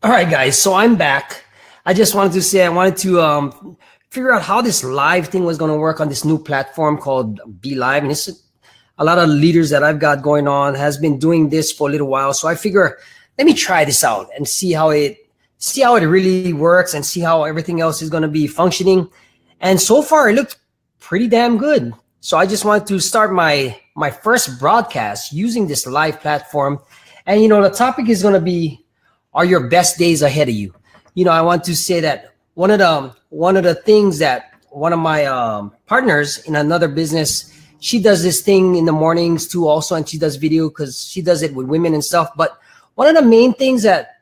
All right, guys. So I'm back. I just wanted to say I wanted to figure out how this live thing was going to work on this new platform called Be Live. And it's a lot of leaders that I've got going on has been doing this for a little while. So I figure let me try this out and see how it really works and see how everything else is going to be functioning. And so far, it looked pretty damn good. So I just wanted to start my first broadcast using this live platform. And the topic is going to be, are your best days ahead of you? I want to say that one of the things that one of my partners in another business, she does this thing in the mornings too also, and she does video because she does it with women and stuff. But one of the main things that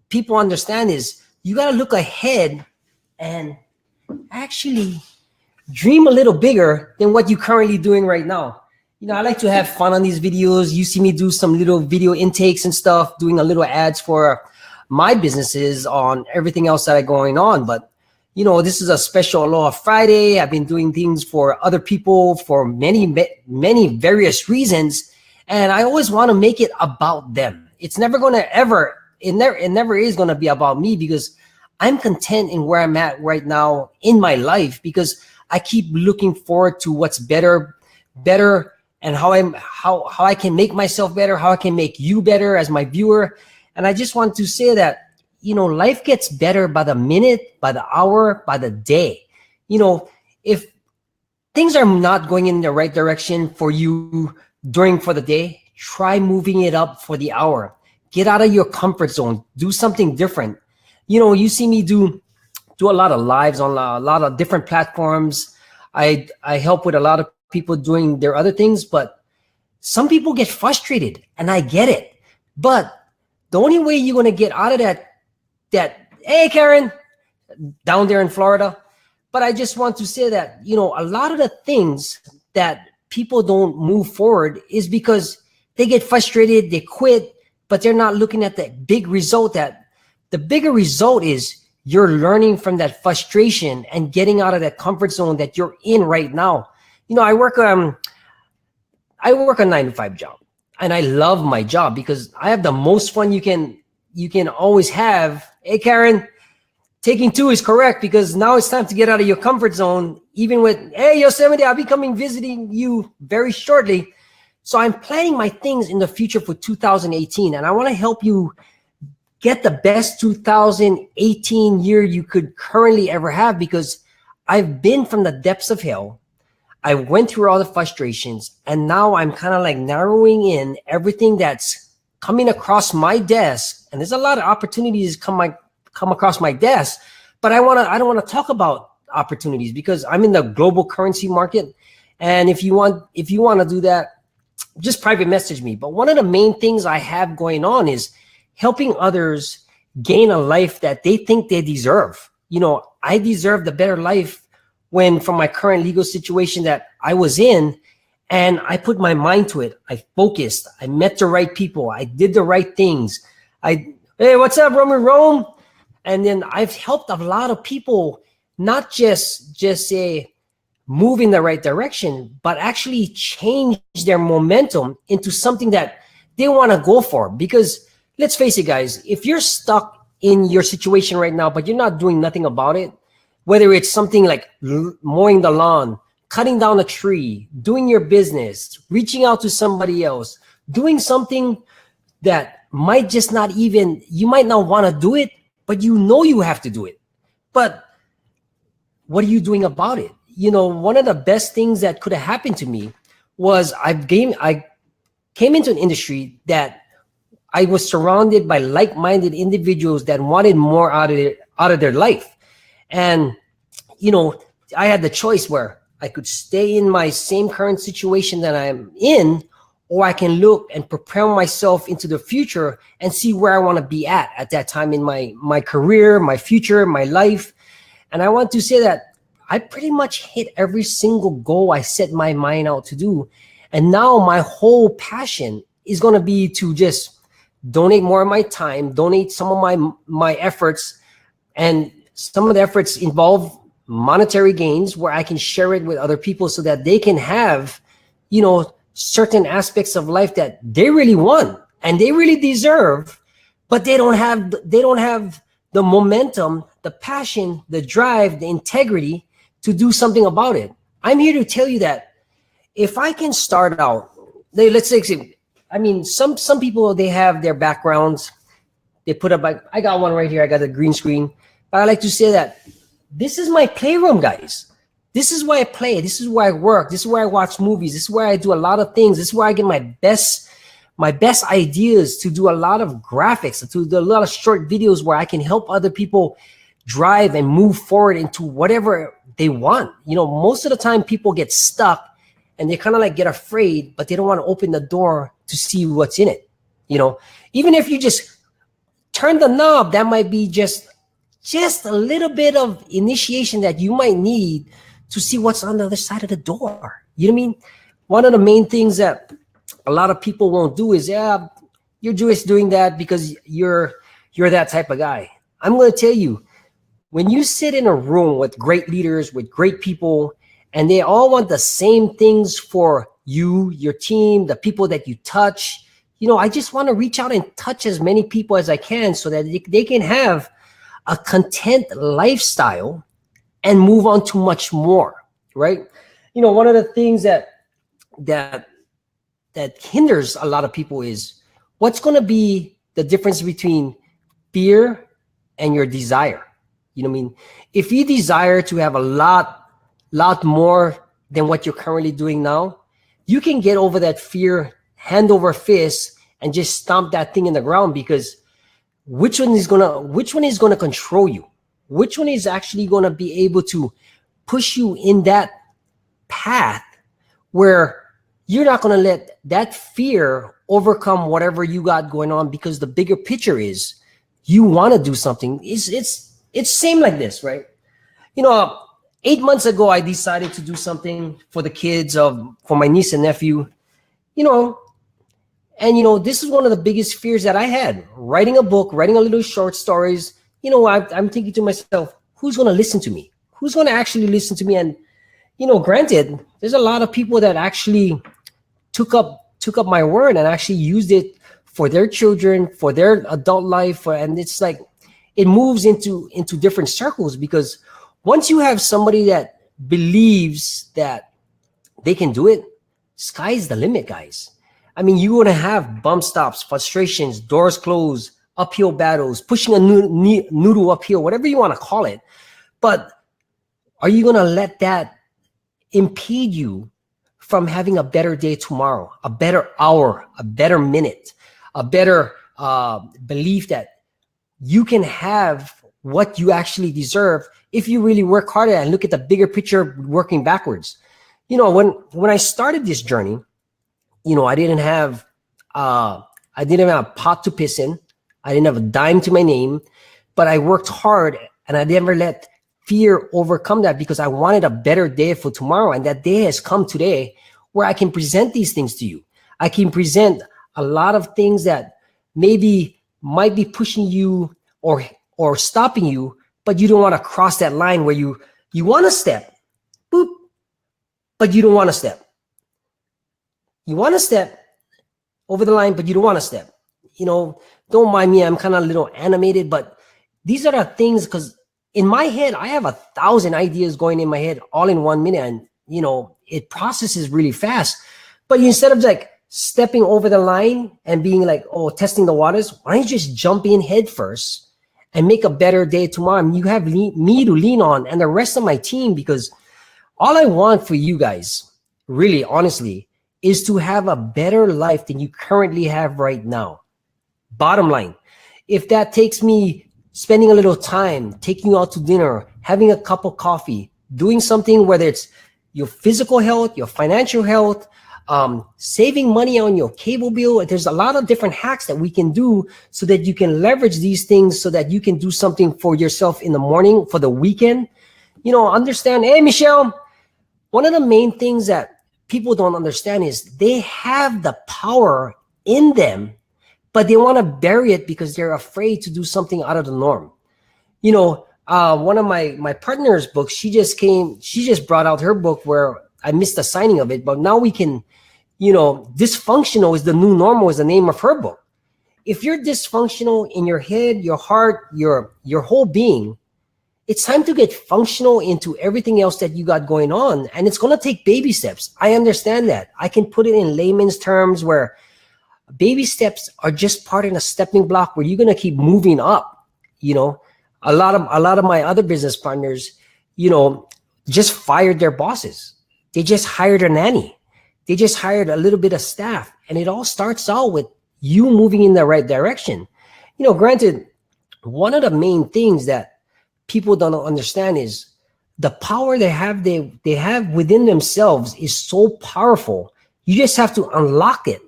people understand is you got to look ahead and actually dream a little bigger than what you're currently doing right now. I like to have fun on these videos. You see me do some little video intakes and stuff, doing a little ads for my businesses on everything else that are going on. But, this is a special Aloha Friday. I've been doing things for other people for many, many various reasons. And I always want to make it about them. It's never going to it never is going to be about me, because I'm content in where I'm at right now in my life, because I keep looking forward to what's better, and how I can make myself better, how I can make you better as my viewer. And I just want to say that, life gets better by the minute, by the hour, by the day. If things are not going in the right direction for you for the day, try moving it up for the hour. Get out of your comfort zone. Do something different. You see me do a lot of lives on a lot of different platforms. I help with a lot of people doing their other things, but some people get frustrated, and I get it. But the only way you're going to get out of that, hey, Karen, down there in Florida. But I just want to say that, a lot of the things that people don't move forward is because they get frustrated, they quit, but they're not looking at the big result. That the bigger result is you're learning from that frustration and getting out of that comfort zone that you're in right now. I work a 9-to-5 job, and I love my job because I have the most fun you can always have. Hey, Karen, taking 2 is correct, because now it's time to get out of your comfort zone. Even with, hey, Yosemite, I'll be coming visiting you very shortly. So I'm planning my things in the future for 2018, and I want to help you get the best 2018 year you could currently ever have, because I've been from the depths of hell. I went through all the frustrations, and now I'm kind of like narrowing in everything that's coming across my desk. And there's a lot of opportunities come across my desk, but I don't want to talk about opportunities because I'm in the global currency market. And if you want to do that, just private message me. But one of the main things I have going on is helping others gain a life that they think they deserve. I deserve the better life from my current legal situation that I was in, and I put my mind to it. I focused. I met the right people. I did the right things. Hey, what's up, Roman Rome? And then I've helped a lot of people not just say move in the right direction, but actually change their momentum into something that they want to go for. Because let's face it, guys, if you're stuck in your situation right now, but you're not doing nothing about it, whether it's something like mowing the lawn, cutting down a tree, doing your business, reaching out to somebody else, doing something that might just not even, you might not want to do it, but you have to do it. But what are you doing about it? One of the best things that could have happened to me was I came into an industry that I was surrounded by like-minded individuals that wanted more out of their life. And, I had the choice where I could stay in my same current situation that I'm in, or I can look and prepare myself into the future and see where I want to be at that time in my career, my future, my life. And I want to say that I pretty much hit every single goal I set my mind out to do. And now my whole passion is going to be to just donate more of my time, donate some of my efforts, and some of the efforts involve monetary gains where I can share it with other people so that they can have, certain aspects of life that they really want and they really deserve, but they don't have the momentum, the passion, the drive, the integrity to do something about it. I'm here to tell you that if I can start out, let's say, I mean, some people, they have their backgrounds. They put up, like, I got one right here. I got a green screen. But I like to say that this is my playroom, guys. This is where I play. This is where I work. This is where I watch movies. This is where I do a lot of things. This is where I get my best ideas to do a lot of graphics, to do a lot of short videos where I can help other people drive and move forward into whatever they want. You know, most of the time people get stuck and they kind of like get afraid, but they don't want to open the door to see what's in it. You know, even if you just turn the knob, that might be just a little bit of initiation that you might need to see what's on the other side of the door. You know what I mean? One of the main things that a lot of people won't do is, yeah, you're just doing that because you're that type of guy. I'm going to tell you, when you sit in a room with great leaders, with great people, and they all want the same things for you, your team, the people that you touch, you know, I just want to reach out and touch as many people as I can so that they can have a content lifestyle and move on to much more, right? You know, one of the things that hinders a lot of people is what's going to be the difference between fear and your desire. You know what I mean? If you desire to have a lot more than what you're currently doing now, you can get over that fear hand over fist and just stomp that thing in the ground, because which one is gonna control you? Which one is actually gonna be able to push you in that path where you're not gonna let that fear overcome whatever you got going on? Because the bigger picture is you want to do something. It's same like this, right? You know, 8 months ago, I decided to do something for the kids for my niece and nephew, you know, and, you know, this is one of the biggest fears that I had, writing a book, writing a little short stories. You know, I'm thinking to myself, who's going to listen to me? Who's going to actually listen to me? And, you know, granted, there's a lot of people that actually took up my word and actually used it for their children, for their adult life. And it's like, it moves into different circles, because once you have somebody that believes that they can do it, sky's the limit, guys. I mean, you're going to have bump stops, frustrations, doors closed, uphill battles, pushing a noodle uphill, whatever you want to call it. But are you going to let that impede you from having a better day tomorrow, a better hour, a better minute, a better belief that you can have what you actually deserve if you really work harder and look at the bigger picture, working backwards? You know, when I started this journey, you know, I didn't have a pot to piss in. I didn't have a dime to my name, but I worked hard and I never let fear overcome that, because I wanted a better day for tomorrow. And that day has come today where I can present these things to you. I can present a lot of things that maybe might be pushing you or stopping you, but you don't want to cross that line where you want to step, boop, but you don't want to step. You want to step over the line, but you don't want to step. You know, don't mind me, I'm kind of a little animated, but these are the things, because in my head, I have 1,000 ideas going in my head all in 1 minute, and, you know, it processes really fast. But instead of like stepping over the line and being like, oh, testing the waters, why don't you just jump in head first and make a better day tomorrow? And you have me to lean on and the rest of my team, because all I want for you guys, really, honestly, is to have a better life than you currently have right now. Bottom line, if that takes me spending a little time, taking you out to dinner, having a cup of coffee, doing something, whether it's your physical health, your financial health, saving money on your cable bill. There's a lot of different hacks that we can do so that you can leverage these things so that you can do something for yourself in the morning, for the weekend. You know, understand, hey, Michelle, one of the main things that people don't understand is they have the power in them, but they want to bury it because they're afraid to do something out of the norm. You know, one of my partner's books, she just brought out her book where I missed the signing of it, but now we can, you know, Dysfunctional is the New Normal is the name of her book. if you're dysfunctional in your head, your heart, your whole being, it's time to get functional into everything else that you got going on. And it's going to take baby steps. I understand that. I can put it in layman's terms where baby steps are just part in a stepping block where you're going to keep moving up. You know, a lot of my other business partners, you know, just fired their bosses. They just hired a nanny. They just hired a little bit of staff. And it all starts out with you moving in the right direction. You know, granted, one of the main things that people don't understand is the power they have within themselves is so powerful. You just have to unlock it,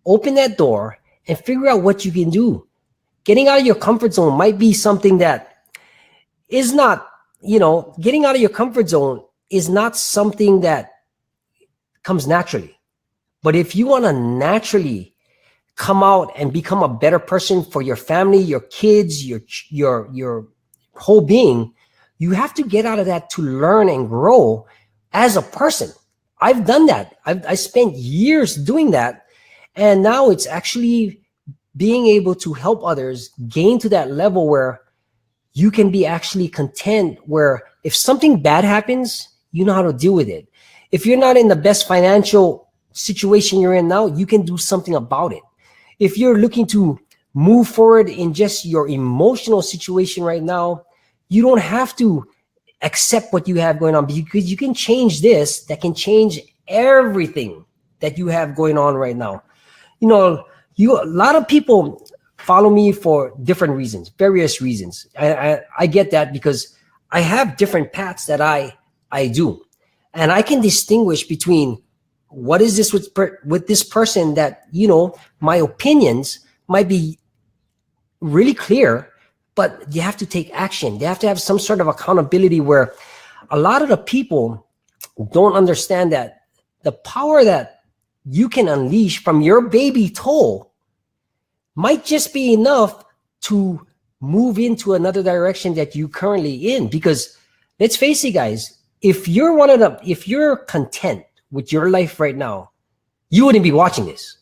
open that door, and figure out what you can do. Getting out of your comfort zone might be something that is not, you know, getting out of your comfort zone is not something that comes naturally. But if you want to naturally come out and become a better person for your family, your kids, your whole being, you have to get out of that to learn and grow as a person. I've done that. I spent years doing that. And now it's actually being able to help others gain to that level where you can be actually content, where if something bad happens, you know how to deal with it. If you're not in the best financial situation you're in now, you can do something about it. If you're looking to move forward in just your emotional situation right now, you don't have to accept what you have going on, because you can change this. That can change everything that you have going on right now. You know, a lot of people follow me for different reasons, various reasons. I get that because I have different paths that I do, and I can distinguish between what is this with this person that, you know, my opinions might be really clear, but you have to take action. They have to have some sort of accountability, where a lot of the people don't understand that the power that you can unleash from your baby toe might just be enough to move into another direction that you currently in. Because let's face it, guys, if you're content with your life right now, you wouldn't be watching this.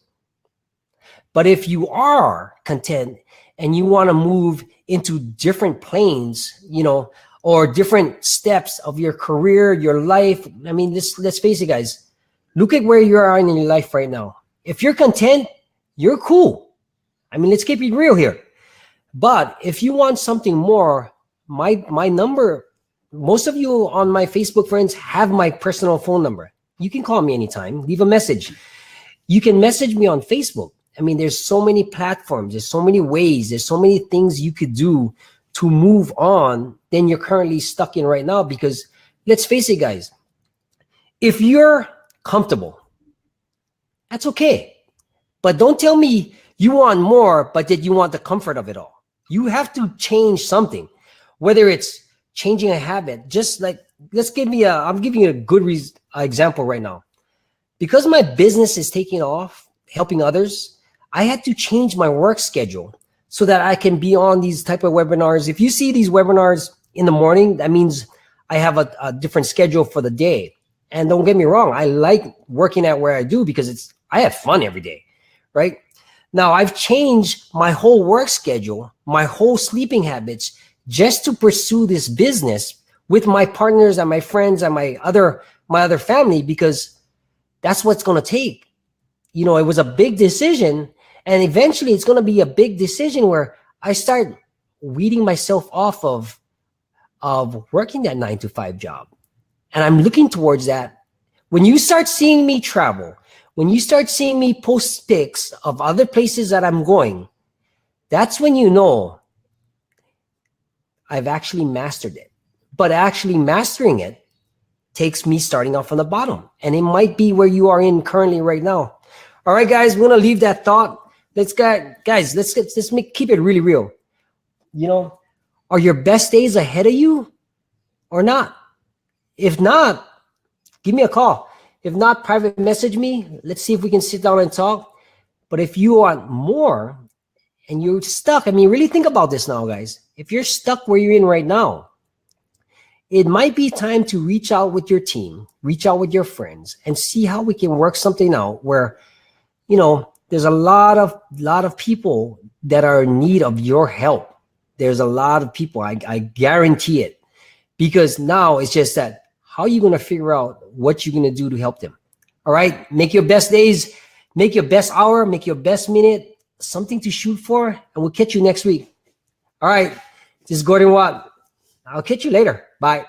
But if you are content and you want to move into different planes, you know, or different steps of your career, your life, I mean, let's face it, guys, look at where you are in your life right now. If you're content, you're cool. I mean, let's keep it real here. But if you want something more, my number, most of you on my Facebook friends have my personal phone number. You can call me anytime, leave a message. You can message me on Facebook. I mean, there's so many platforms, there's so many ways, there's so many things you could do to move on than you're currently stuck in right now. Because let's face it, guys, if you're comfortable, that's okay. But don't tell me you want more, but that you want the comfort of it all. You have to change something, whether it's changing a habit. Just like, I'm giving you a good example right now. Because my business is taking off, helping others, I had to change my work schedule so that I can be on these type of webinars. If you see these webinars in the morning, that means I have a different schedule for the day. And don't get me wrong, I like working at where I do because I have fun every day, right? Now I've changed my whole work schedule, my whole sleeping habits, just to pursue this business with my partners and my friends and my other family, because that's what's going to take. You know, it was a big decision, and eventually it's going to be a big decision where I start weeding myself off of working that 9-to-5 job. And I'm looking towards that. When you start seeing me travel, when you start seeing me post pics of other places that I'm going, that's when you know I've actually mastered it. But actually mastering it takes me starting off from the bottom. And it might be where you are in currently right now. All right, guys, we're going to leave that thought. Let's keep it really real. You know, are your best days ahead of you or not? If not, give me a call. If not, private message me. Let's see if we can sit down and talk. But if you want more and you're stuck, I mean, really think about this now, guys. If you're stuck where you're in right now, it might be time to reach out with your team, reach out with your friends, and see how we can work something out where, you know, there's a lot of people that are in need of your help. There's a lot of people, I guarantee it, because now it's just that how are you going to figure out what you're going to do to help them? All right, make your best days, make your best hour, make your best minute, something to shoot for, and we'll catch you next week. All right, this is Gordon Watt. I'll catch you later. Bye.